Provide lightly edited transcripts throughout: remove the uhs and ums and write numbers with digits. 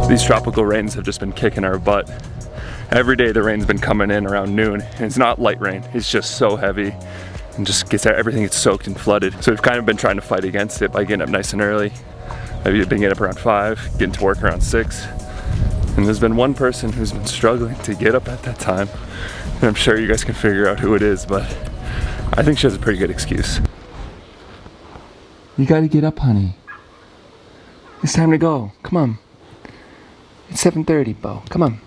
These tropical rains have just been kicking our butt. Every day the rain's been coming in around noon, and it's not light rain, it's just so heavy and just everything gets soaked and flooded. So we've kind of been trying to fight against it by getting up nice and early. Maybe been getting up around 5, getting to work around 6. And there's been one person who's been struggling to get up at that time. And I'm sure you guys can figure out who it is, but I think she has a pretty good excuse. You gotta get up, honey. It's time to go, come on. It's 7:30, Bo, come on.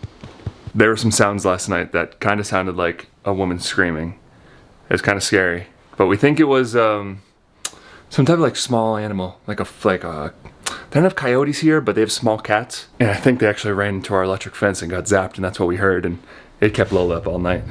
There were some sounds last night that kind of sounded like a woman screaming. It was kind of scary, but we think it was some type of like small animal, they don't have coyotes here, but they have small cats. And I think they actually ran into our electric fence and got zapped, and that's what we heard, and it kept Lola up all night.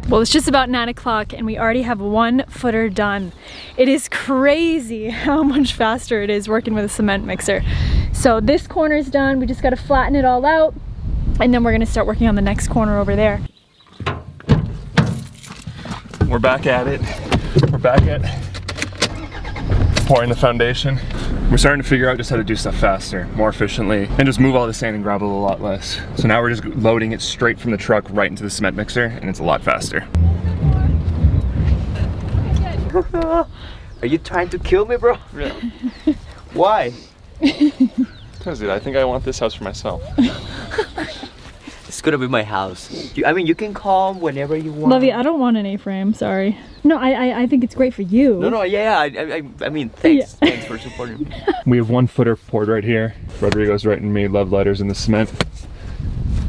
Well, it's just about 9 o'clock and we already have 1 footer done. It is crazy how much faster it is working with a cement mixer. So this corner is done. We just got to flatten it all out, and then we're going to start working on the next corner over there. We're back at it. We're back at pouring the foundation. We're starting to figure out just how to do stuff faster, more efficiently, and just move all the sand and gravel a lot less. So now we're just loading it straight from the truck right into the cement mixer, and it's a lot faster. Are you trying to kill me, bro? Yeah. Why? Because, dude, I think I want this house for myself. It's gonna be my house. I mean, you can come whenever you want. Lovey, I don't want an A-frame, sorry. No, I think it's great for you. No, yeah, I mean, thanks. Yeah. Thanks for supporting me. We have 1 footer poured right here. Rodrigo's writing me love letters in the cement.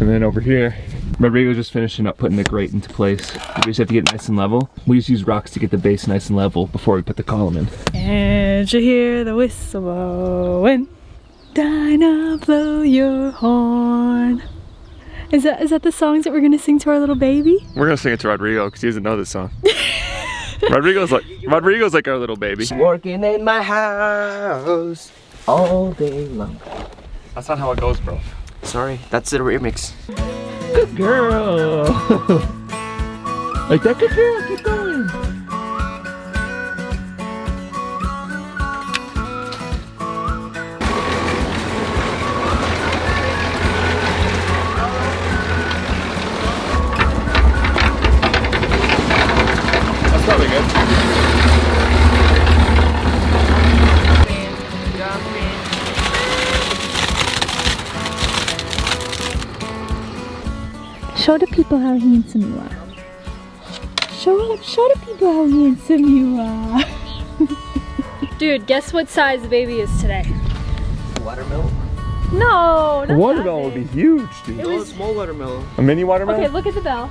And then over here, Rodrigo's just finishing up putting the grate into place. We just have to get it nice and level. We just use rocks to get the base nice and level before we put the column in. And you hear the whistle blowing, Dinah, blow your horn. Is that the songs that we're gonna sing to our little baby? We're gonna sing it to Rodrigo because he doesn't know this song. Rodrigo's like our little baby. Working in my house all day long. That's not how it goes, bro. Sorry, that's the remix. Good girl. Like that, good girl. Keep going. That's probably good. Show the people how handsome you are. Show the people how handsome you are. Dude, guess what size the baby is today? Watermelon? No, A watermelon would be huge, dude. It was a small watermelon. A mini watermelon? Okay, look at the bell.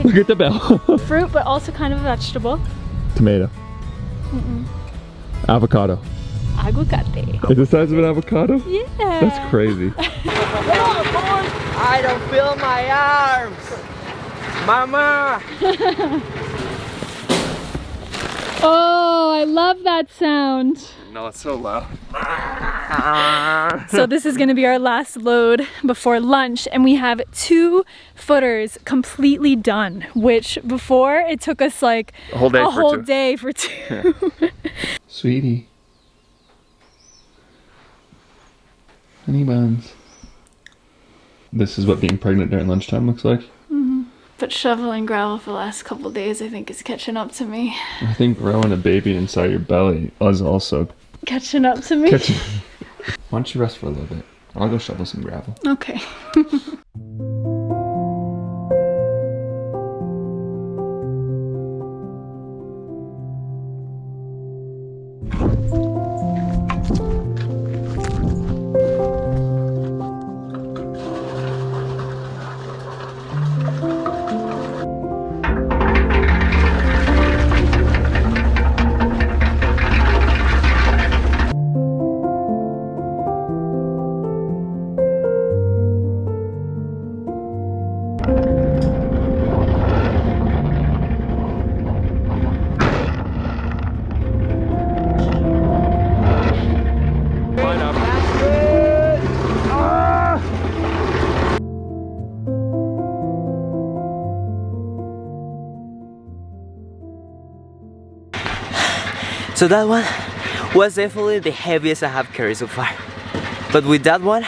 Look at the bell. Fruit, but also kind of a vegetable. Tomato. Avocado. Aguacate. Is the size of an avocado? Yeah. That's crazy. I don't feel my arms. Mama. Oh, I love that sound. No, it's so loud. So this is gonna be our last load before lunch, and we have 2 footers completely done, which before it took us like a whole day for 2. Yeah. Sweetie. Honey buns. This is what being pregnant during lunchtime looks like. But shoveling gravel for the last couple days, I think, is catching up to me. I think growing a baby inside your belly is also Catching up to me? Why don't you rest for a little bit? I'll go shovel some gravel. Okay. So that one was definitely the heaviest I have carried so far. But with that one,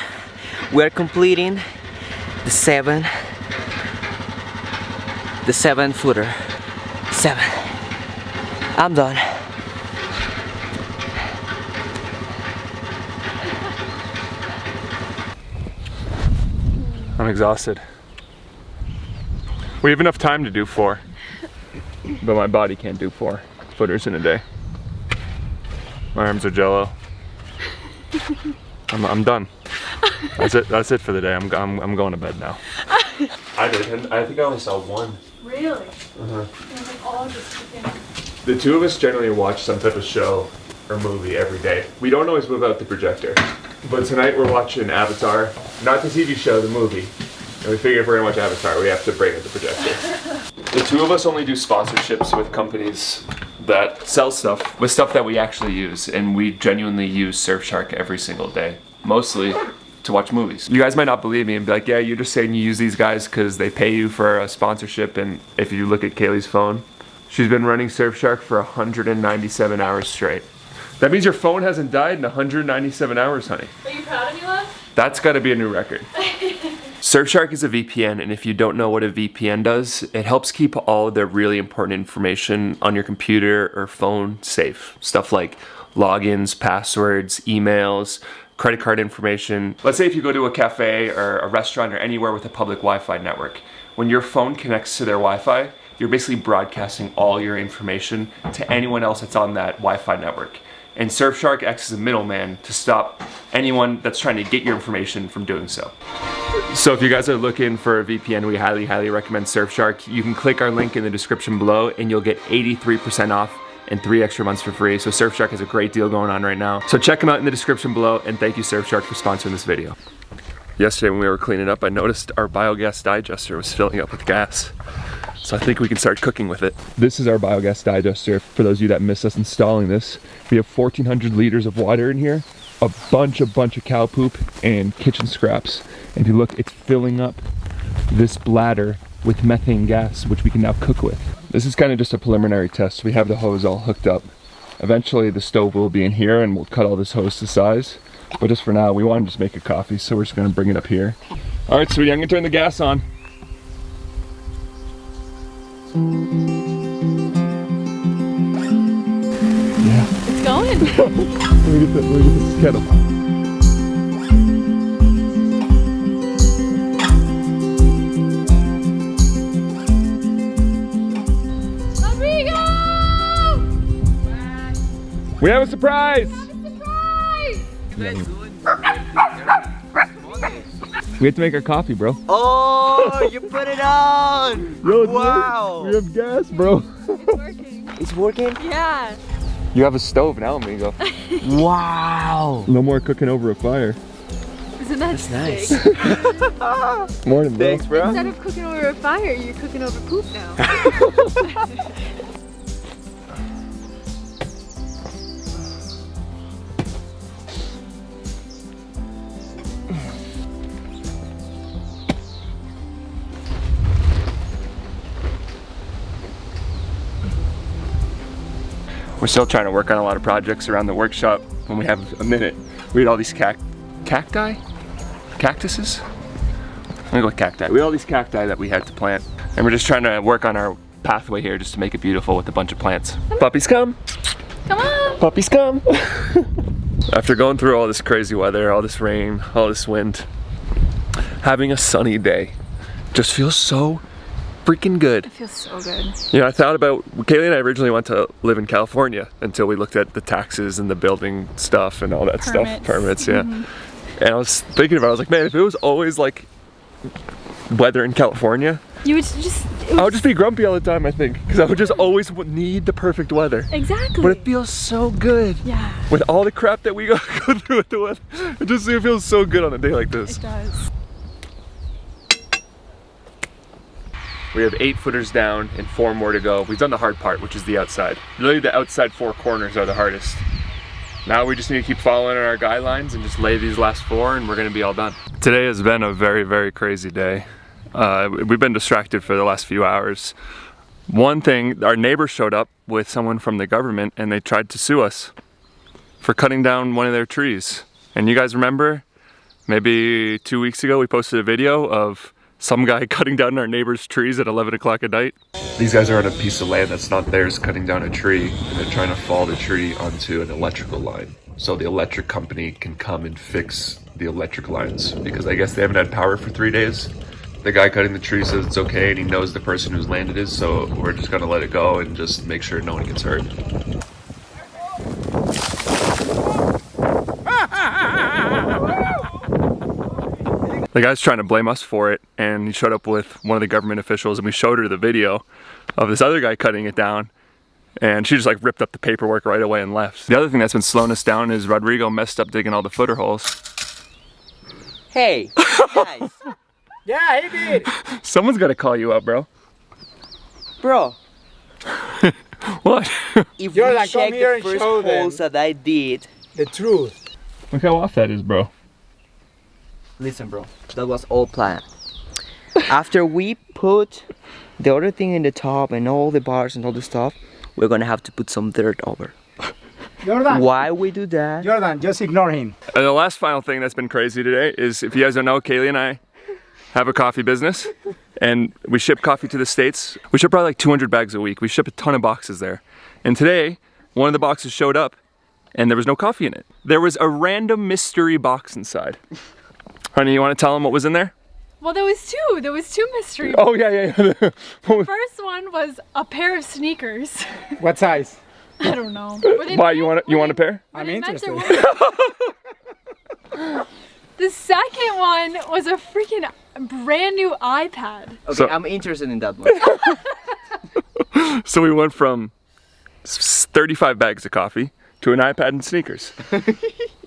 we are completing the 7 footer. 7. I'm done. I'm exhausted. We have enough time to do 4, but my body can't do 4 footers in a day. My arms are jello. I'm done. That's it. That's it for the day. I'm going to bed now. I think I only saw 1. Really? The 2 of us generally watch some type of show or movie every day. We don't always move out the projector. But tonight we're watching Avatar. Not the TV show, the movie. And we figured if we're gonna watch Avatar, we have to bring in the projector. The 2 of us only do sponsorships with companies that sell stuff, with stuff that we actually use. And we genuinely use Surfshark every single day. Mostly to watch movies. You guys might not believe me and be like, yeah, you're just saying you use these guys because they pay you for a sponsorship. And if you look at Kaylee's phone, she's been running Surfshark for 197 hours straight. That means your phone hasn't died in 197 hours, honey. Are you proud of me, love? That's gotta be a new record. Surfshark is a VPN, and if you don't know what a VPN does, it helps keep all of the really important information on your computer or phone safe. Stuff like logins, passwords, emails, credit card information. Let's say if you go to a cafe or a restaurant or anywhere with a public Wi-Fi network, when your phone connects to their Wi-Fi, you're basically broadcasting all your information to anyone else that's on that Wi-Fi network. And Surfshark acts as a middleman to stop anyone that's trying to get your information from doing so. So if you guys are looking for a VPN, we highly, highly recommend Surfshark. You can click our link in the description below and you'll get 83% off and 3 extra months for free. So Surfshark has a great deal going on right now. So check them out in the description below, and thank you Surfshark for sponsoring this video. Yesterday when we were cleaning up, I noticed our biogas digester was filling up with gas. So I think we can start cooking with it. This is our biogas digester. For those of you that missed us installing this, we have 1,400 liters of water in here, a bunch of cow poop and kitchen scraps. And if you look, it's filling up this bladder with methane gas, which we can now cook with. This is kind of just a preliminary test. We have the hose all hooked up. Eventually the stove will be in here and we'll cut all this hose to size. But just for now, we want to just make a coffee, so we're just gonna bring it up here. All right, sweetie, I'm gonna turn the gas on. Yeah. It's going. Let me get this kettle. We have a surprise! We have to make our coffee, bro. Oh, you put it on! Yo, wow! We have gas, bro. It's working. It's working? Yeah. You have a stove now, amigo. Wow! No more cooking over a fire. Isn't that That's sick? nice. Morning, bro. Thanks, bro. Instead of cooking over a fire, you're cooking over poop now. We're still trying to work on a lot of projects around the workshop when we have a minute. We had all these cacti? Cactuses? I'm gonna go with cacti. We had all these cacti that we had to plant. And we're just trying to work on our pathway here just to make it beautiful with a bunch of plants. Puppies come! Come on! Puppies come! After going through all this crazy weather, all this rain, all this wind, having a sunny day just feels so freaking good. It feels so good. You know, I thought about, Kaylee and I originally went to live in California until we looked at the taxes and the building stuff and all that stuff. Permits, yeah. And I was thinking about it, I was like, man, if it was always like weather in California, You would just... I would just be grumpy all the time, I think, because I would just always need the perfect weather. Exactly. But it feels so good. Yeah. With all the crap that we go through with the weather, it feels so good on a day like this. It does. We have 8 footers down and 4 more to go. We've done the hard part, which is the outside. Really, the outside 4 corners are the hardest. Now we just need to keep following our guidelines and just lay these last 4 and we're gonna be all done. Today has been a very, very crazy day. We've been distracted for the last few hours. One thing, our neighbor showed up with someone from the government and they tried to sue us for cutting down one of their trees. And you guys remember, maybe 2 weeks ago we posted a video of some guy cutting down our neighbor's trees at 11 o'clock at night. These guys are on a piece of land that's not theirs, cutting down a tree, and they're trying to follow the tree onto an electrical line. So the electric company can come and fix the electric lines, because I guess they haven't had power for 3 days. The guy cutting the tree says it's okay, and he knows the person whose land it is, so we're just gonna let it go and just make sure no one gets hurt. The guy's trying to blame us for it, and he showed up with one of the government officials and we showed her the video of this other guy cutting it down, and she just like ripped up the paperwork right away and left. The other thing that's been slowing us down is Rodrigo messed up digging all the footer holes. Hey, guys. Yeah, he did. Someone's gotta call you out, bro. Bro, What? if Jordan, we check come here the and first show them. holes that I did, The truth. Look how off that is, bro. listen bro, that was all planned. After we put the other thing in the top and all the bars and all the stuff, we're gonna have to put some dirt over. Jordan. Why we do that? Jordan, just ignore him. And the last final thing that's been crazy today is, if you guys don't know, Kaylee and I have a coffee business and we ship coffee to the States. We ship probably like 200 bags a week. We ship a ton of boxes there. And today, one of the boxes showed up and there was no coffee in it. There was a random mystery box inside. Honey, you want to tell them what was in there? Well, there was two mystery. Oh yeah. The first one was a pair of sneakers. What size? I don't know. Were they Why, men? you want a pair? Were I'm they men's or interested. women's? The second one was a freaking brand new iPad. Okay, So- I'm interested in that one. So we went from 35 bags of coffee to an iPad and sneakers.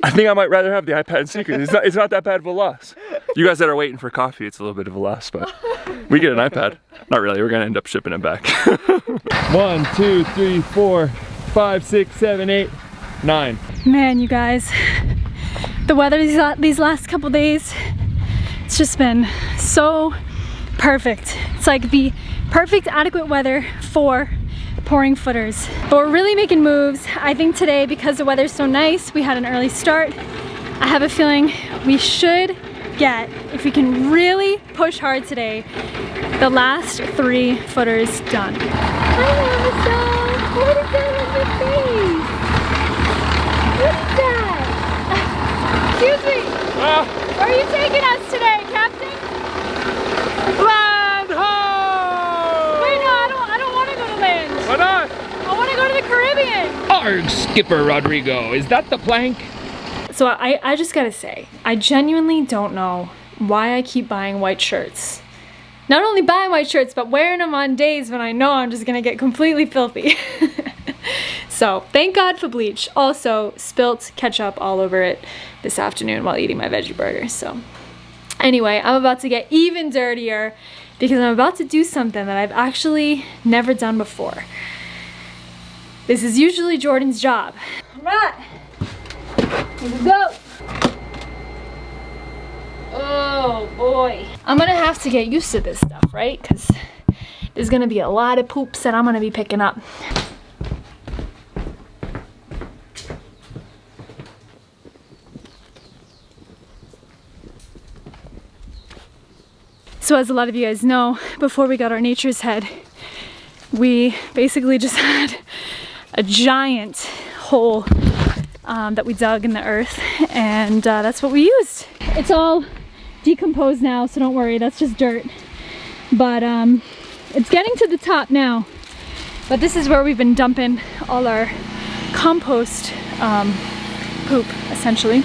I think I might rather have the iPad and sneakers. It's not that bad of a loss. You guys that are waiting for coffee, it's a little bit of a loss, but we get an iPad. Not really, we're gonna end up shipping it back. 1, 2, 3, 4, 5, 6, 7, 8, 9. Man, you guys, the weather these last couple days, it's just been so perfect. It's like the perfect adequate weather for pouring footers. But we're really making moves. I think today, because the weather's so nice, we had an early start. I have a feeling we should get, if we can really push hard today, the last 3 footers done. Hi, Amazon! What is that on your face? What is that? Excuse me! Where are you taking us today, Captain? Land ho! Wait, no, I don't want to go to land. Why not? I want to go to the Caribbean. Arg, Skipper Rodrigo, is that the plank? So I just gotta say, I genuinely don't know why I keep buying white shirts. Not only buying white shirts, but wearing them on days when I know I'm just gonna get completely filthy. So thank God for bleach. Also spilt ketchup all over it this afternoon while eating my veggie burger. So anyway, I'm about to get even dirtier because I'm about to do something that I've actually never done before. This is usually Jordan's job. All right. Here we go. Oh boy. I'm gonna have to get used to this stuff, right? Because there's gonna be a lot of poops that I'm gonna be picking up. So as a lot of you guys know, before we got our nature's head, we basically just had a giant hole that we dug in the earth, and that's what we used. It's all decomposed now, so don't worry, that's just dirt. But it's getting to the top now. But this is where we've been dumping all our compost poop, essentially.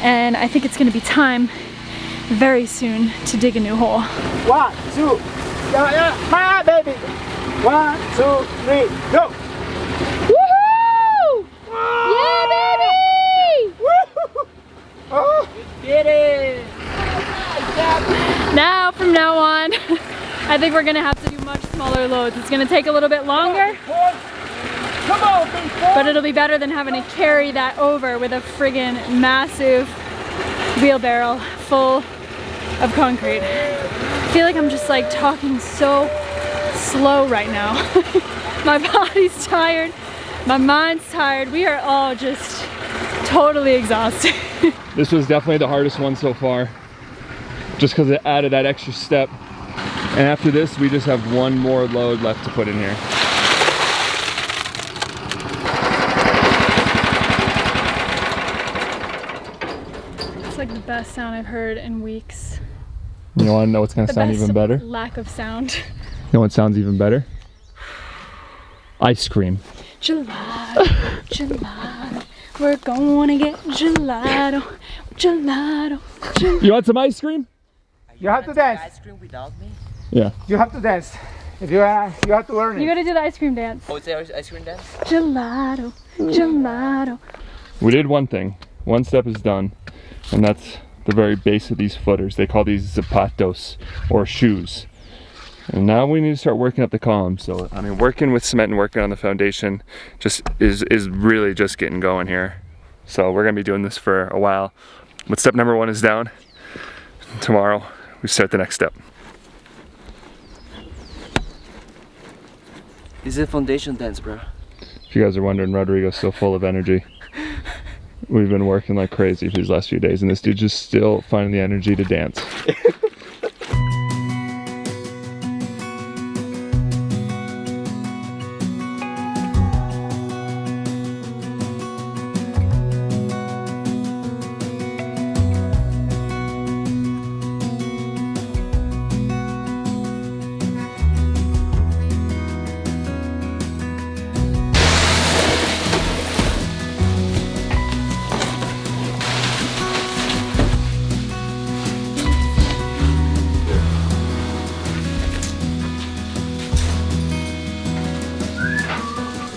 And I think it's gonna be time very soon to dig a new hole. 1, 2, yeah, my baby. 1, 2, 3, go. Woohoo! Yeah, baby! Woo! Oh, Get it! Now, from now on, I think we're gonna have to do much smaller loads. It's gonna take a little bit longer, come on, big boy. but it'll be better than having to carry that over with a friggin' massive wheelbarrow full of concrete. I feel like I'm just like talking so slow right now. My body's tired, my mind's tired. We are all just totally exhausted. This was definitely the hardest one so far, just because it added that extra step. And after this, we just have one more load left to put in here. It's like the best sound I've heard in weeks. You want to know what's going to sound even better? Lack of sound. You know what sounds even better? Ice cream. Gelato, gelato. We're gonna get gelato, gelato, gelato. You want some ice cream? You have to dance. Ice cream without me? Yeah. You have to dance. If you have to learn You it. gotta do the ice cream dance. Oh, it's the ice cream dance? Gelato, gelato. We did one thing. One step is done. And that's the very base of these footers. They call these zapatos, or shoes. And now we need to start working up the columns. So, I mean, working with cement and working on the foundation just is really just getting going here. So we're gonna be doing this for a while. But step number 1 is down. Tomorrow, we start the next step. This is a foundation dance, bro. If you guys are wondering, Rodrigo's still full of energy. We've been working like crazy for these last few days, and this dude's just still finding the energy to dance.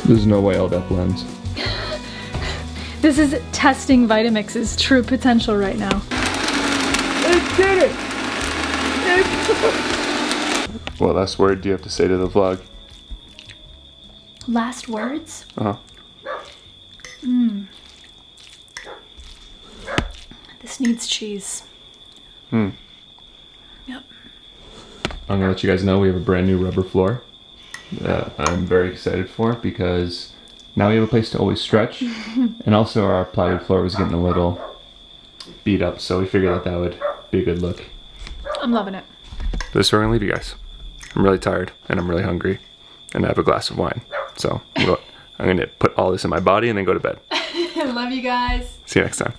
There's no way LDEP blends. This is testing Vitamix's true potential right now. It did it! What last word do you have to say to the vlog? Last words? Uh-huh. This needs cheese. Hmm. Yep. I'm gonna let you guys know we have a brand new rubber floor that I'm very excited for, because now we have a place to always stretch. And also our plywood floor was getting a little beat up, so we figured that would be a good look. I'm loving it. This is where we're gonna leave you guys. I'm really tired and I'm really hungry and I have a glass of wine. So I'm gonna put all this in my body and then go to bed. I love you guys. See you next time.